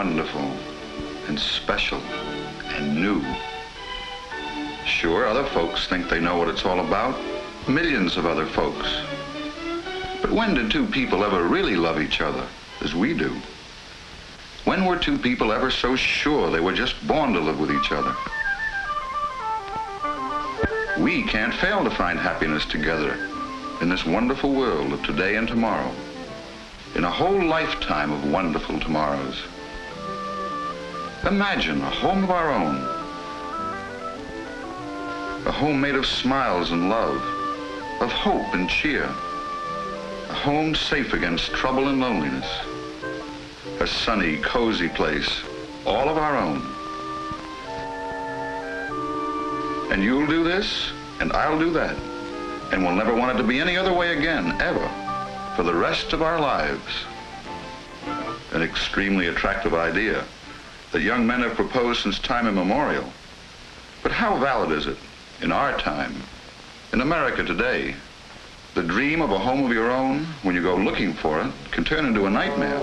wonderful and special and new. Sure, other folks think they know what it's all about. Millions of other folks. But when did two people ever really love each other as we do? When were two people ever so sure they were just born to live with each other? We can't fail to find happiness together in this wonderful world of today and tomorrow, in a whole lifetime of wonderful tomorrows. Imagine a home of our own, a home made of smiles and love, of hope and cheer, a home safe against trouble and loneliness, a sunny, cozy place, all of our own. And you'll do this, and I'll do that, and we'll never want it to be any other way again, ever, for the rest of our lives. An extremely attractive idea that young men have proposed since time immemorial. But how valid is it in our time, in America today? The dream of a home of your own, when you go looking for it, can turn into a nightmare.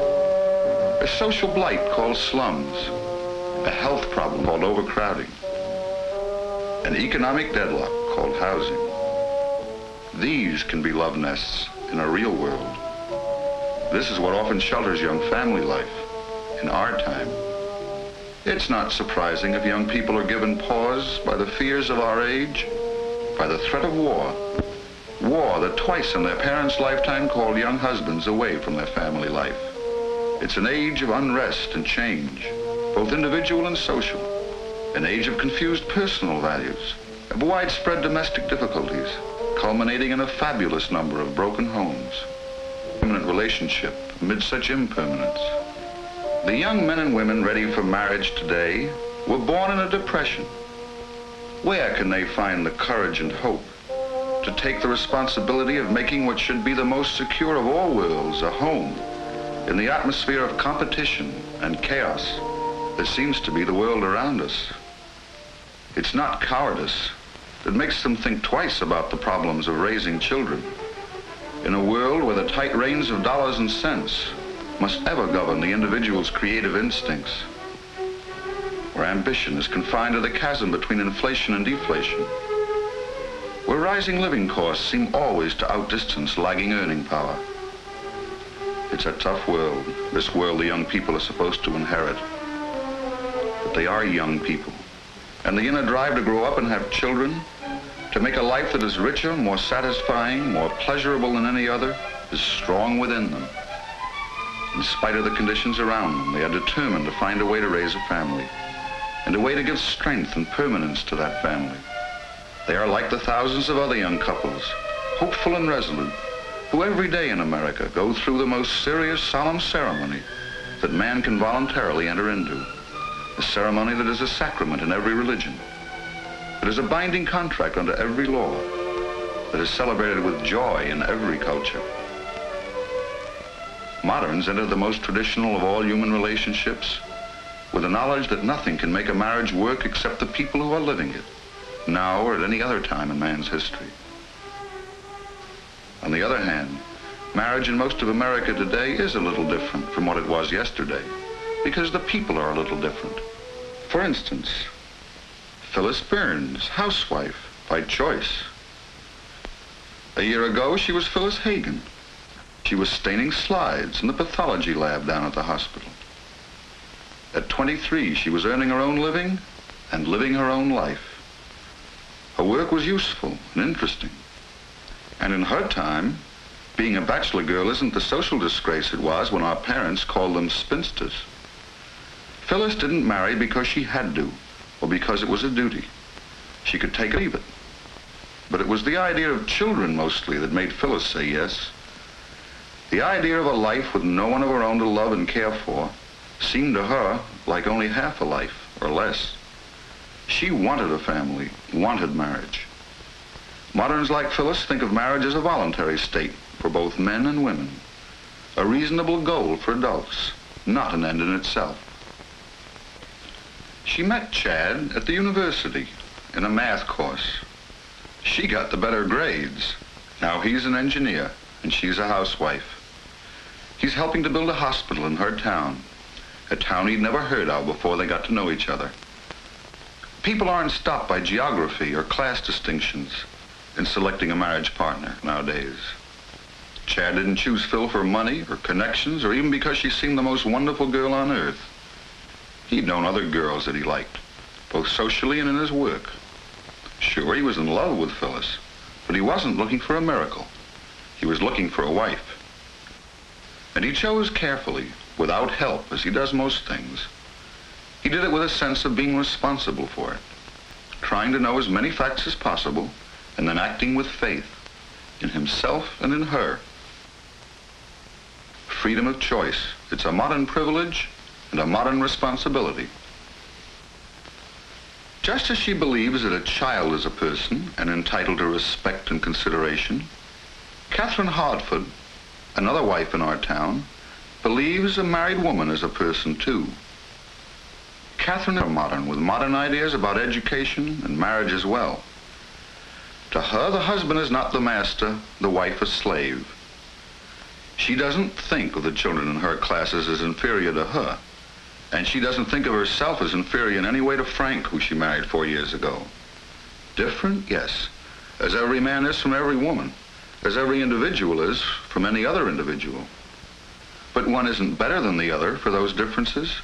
A social blight called slums, a health problem called overcrowding, an economic deadlock called housing. These can be love nests in a real world. This is what often shelters young family life in our time. It's not surprising if young people are given pause by the fears of our age, by the threat of war. War that twice in their parents' lifetime called young husbands away from their family life. It's an age of unrest and change, both individual and social. An age of confused personal values, of widespread domestic difficulties, culminating in a fabulous number of broken homes. Permanent relationship amid such impermanence. The young men and women ready for marriage today were born in a depression. Where can they find the courage and hope to take the responsibility of making what should be the most secure of all worlds a home in the atmosphere of competition and chaos that seems to be the world around us? It's not cowardice that makes them think twice about the problems of raising children in a world where the tight reins of dollars and cents must ever govern the individual's creative instincts, where ambition is confined to the chasm between inflation and deflation, where rising living costs seem always to outdistance lagging earning power. It's a tough world, this world the young people are supposed to inherit. But they are young people, and the inner drive to grow up and have children, to make a life that is richer, more satisfying, more pleasurable than any other, is strong within them. In spite of the conditions around them, they are determined to find a way to raise a family, and a way to give strength and permanence to that family. They are like the thousands of other young couples, hopeful and resolute, who every day in America go through the most serious, solemn ceremony that man can voluntarily enter into. A ceremony that is a sacrament in every religion, that is a binding contract under every law, that is celebrated with joy in every culture. Moderns enter the most traditional of all human relationships with the knowledge that nothing can make a marriage work except the people who are living it, now or at any other time in man's history. On the other hand, marriage in most of America today is a little different from what it was yesterday, because the people are a little different. For instance, Phyllis Burns, housewife by choice. A year ago, she was Phyllis Hagen. She was staining slides in the pathology lab down at the hospital. At 23, she was earning her own living and living her own life. Her work was useful and interesting. And in her time, being a bachelor girl isn't the social disgrace it was when our parents called them spinsters. Phyllis didn't marry because she had to, or because it was a duty. She could take it or leave it. But it was the idea of children mostly that made Phyllis say yes. The idea of a life with no one of her own to love and care for seemed to her like only half a life, or less. She wanted a family, wanted marriage. Moderns like Phyllis think of marriage as a voluntary state for both men and women, a reasonable goal for adults, not an end in itself. She met Chad at the university in a math course. She got the better grades. Now he's an engineer and she's a housewife. He's helping to build a hospital in her town. a town he'd never heard of before they got to know each other. People aren't stopped by geography or class distinctions in selecting a marriage partner nowadays. Chad didn't choose Phil for money or connections or even because she seemed the most wonderful girl on earth. He'd known other girls that he liked, both socially and in his work. Sure, he was in love with Phyllis, but he wasn't looking for a miracle. He was looking for a wife. And he chose carefully, without help, as he does most things. He did it with a sense of being responsible for it, trying to know as many facts as possible, and then acting with faith in himself and in her. Freedom of choice. It's a modern privilege and a modern responsibility. Just as she believes that a child is a person and entitled to respect and consideration, Catherine Hartford, another wife in our town, believes a married woman is a person too. Catherine is modern, with modern ideas about education and marriage as well. To her, the husband is not the master, the wife a slave. She doesn't think of the children in her classes as inferior to her, and she doesn't think of herself as inferior in any way to Frank, who she married 4 years ago. Different, yes, as every man is from every woman, as every individual is from any other individual. But one isn't better than the other for those differences.